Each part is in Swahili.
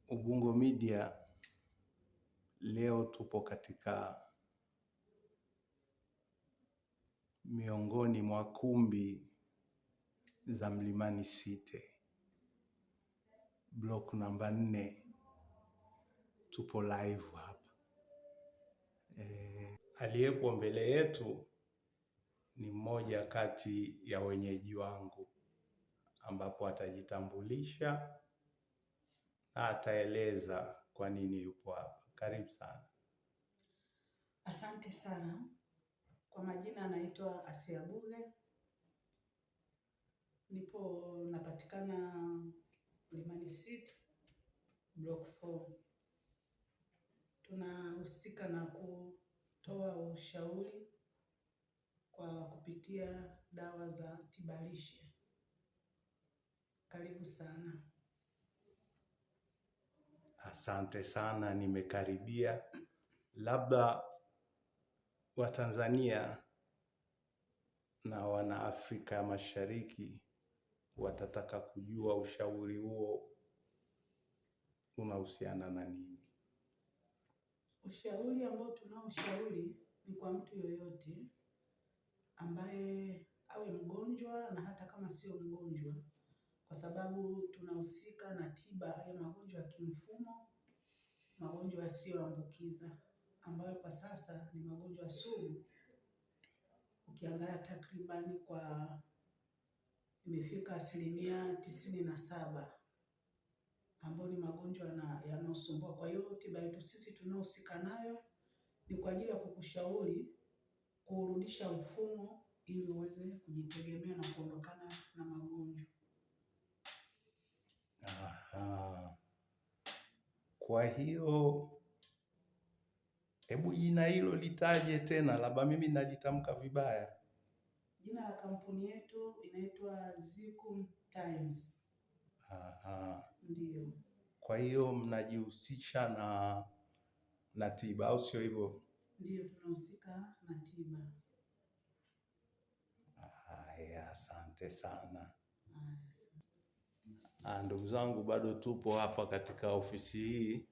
Ubungo Media leo tupo katika miongoni mwa kumbi za Mlimani City, block namba 4. Tupo live hapa. Aliyepo mbele yetu ni mmoja kati ya wenyeji wangu, ambapo atajitambulisha na ataeleza kwa nini yupo hapa. Karibu sana. Asante sana. Kwa majina anaitwa Asia Buge. Napatikana Mlimani City, block 4. Tunahusika na kutoa ushauri kwa kupitia dawa za tibalishe. Karibu sana. Asante sana, nimekaribia. Labda Watanzania na wana Afrika Mashariki watataka kujua ushauri huo unahusiana na nini? Ushauri ambao tunaoshauri ni kwa mtu yoyote ambaye awe mgonjwa na hata kama sio mgonjwa, kwa sababu tunahusika na tiba ya magonjwa ya kimfumo, magonjwa yasiyoambukiza ambayo kwa sasa ni magonjwa sugu. Ukiangalia takribani imefika 97% ambayo ni magonjwa yanayosumbua. Kwa hiyo tiba yetu sisi tunaohusika nayo ni kwa ajili ya kukushauri kurudisha mfumo ili uweze kujitegemea na kuondokana na magonjwa. Aha. Kwa hiyo hebu jina hilo litaje tena, labda mimi nalitamka vibaya. Jina la kampuni yetu inaitwa Zicon Times. Aha. Ndio. Kwa hiyo mnajihusisha na tiba, au sio hivyo? Ndio, tunahusika na tiba. Haya, asante sana. Ndugu zangu, bado tupo hapa katika ofisi hii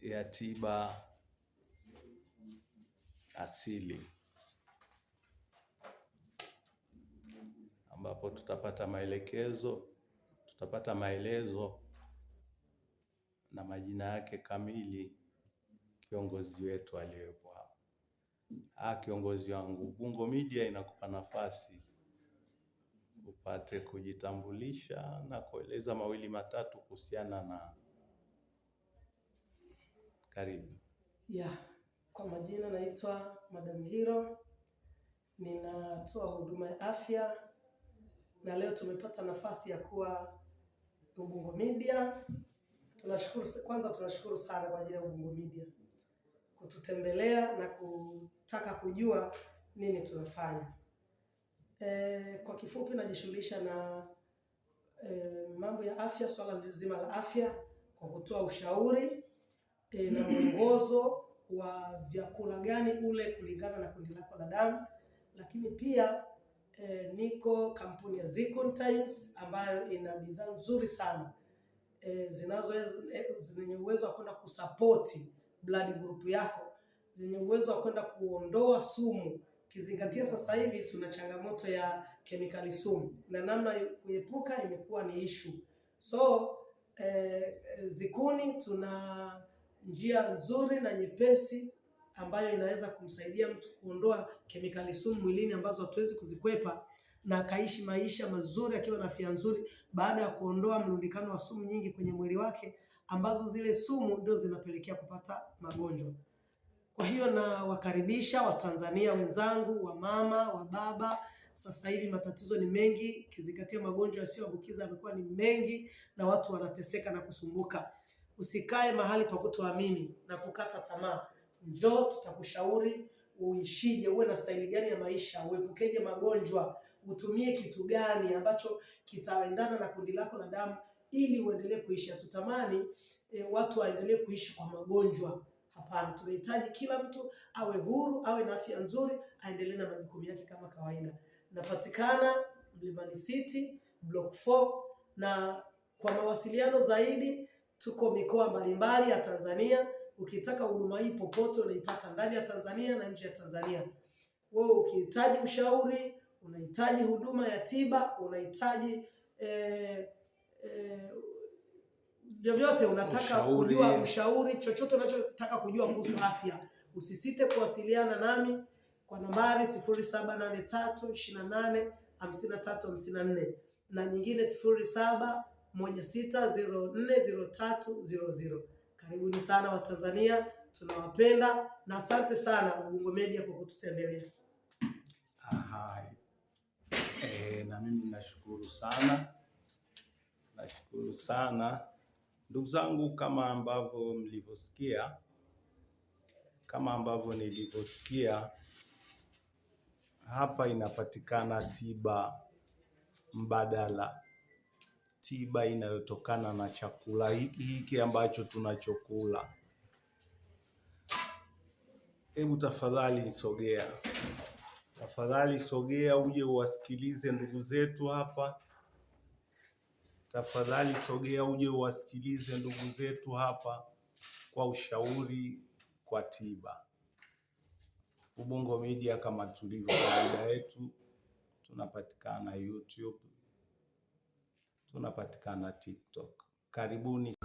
ya tiba asili, ambapo tutapata maelezo na majina yake kamili kiongozi wetu aliyepo hapa. Kiongozi wangu, Ubungo Media inakupa nafasi upate kujitambulisha na kueleza mawili matatu kuhusiana na. Karibu. Kwa majina naitwa Madam Hiro. Ninatoa huduma ya afya na leo tumepata nafasi ya kuwa Ubungo Media. Tunashukuru sana kwa ajili ya Ubungo Media kututembelea na kutaka kujua nini tunafanya. Kwa kifupi najishughulisha na mambo ya afya, swala nzima la afya, kwa kutoa ushauri na mwongozo wa vyakula gani ule kulingana na kundi lako la damu. Lakini pia niko kampuni ya Zicon Times ambayo ina bidhaa nzuri sana zenye uwezo wa kwenda kusupport blood group yako, zenye uwezo wa kwenda kuondoa sumu. Kizingatia sasa hivi tuna changamoto ya kemikali sumu na namna kuepuka imekuwa ni issue. So Zicon tuna njia nzuri na nyepesi ambayo inaweza kumsaidia mtu kuondoa kemikali sumu mwilini ambazo hatuwezi kuzikwepa, na akaishi maisha mazuri akiwa na afya nzuri baada ya kuondoa mrundikano wa sumu nyingi kwenye mwili wake, ambazo zile sumu ndio zinapelekea kupata magonjwa. Kwa hiyo na wakaribisha Watanzania wenzangu, wa mama, wa baba. Sasa hivi matatizo ni mengi, kizingatia magonjwa yasiyoambukiza yamekuwa ni mengi na watu wanateseka na kusumbuka. Usikae mahali pa kutoamini na kukata tamaa. Njoo tutakushauri uishije, uwe na staili gani ya maisha, uepukeje magonjwa, utumie kitu gani ambacho kitaendana na kundi lako la damu ili uendelee kuishi. Tutamani watu waendelee kuishi kwa magonjwa. Hapana, tunahitaji kila mtu awe huru, awe na afya nzuri, aendelee na majukumu yake kama kawaida. Napatikana Mlimani City, block 4, na kwa mawasiliano zaidi Tuko mikoa mbalimbali ya Tanzania. Ukitaka huduma hii popote unaipata ndani ya Tanzania na nje ya Tanzania. Wewe ukihitaji ushauri, unahitaji huduma ya tiba, unahitaji vyovyote unataka kujua ushauri, chochote unachotaka kujua kuhusu afya, usisite kuwasiliana nami kwa nambari 0783285354 na nyingine 0716040300. Karibuni sana Watanzania, tunawapenda na asante sana Ubungo Media kwa kututembelea. Na mimi nashukuru sana ndugu zangu, kama ambavyo nilivyosikia hapa, inapatikana tiba mbadala, tiba inayotokana na chakula hiki ambacho tunachokula. Hebu tafadhali sogea uje uwasikilize ndugu zetu hapa. Kwa ushauri, kwa tiba. Ubungo Media, kama tulivyo kawaida yetu, tunapatikana YouTube, tunapatikana TikTok. Karibuni.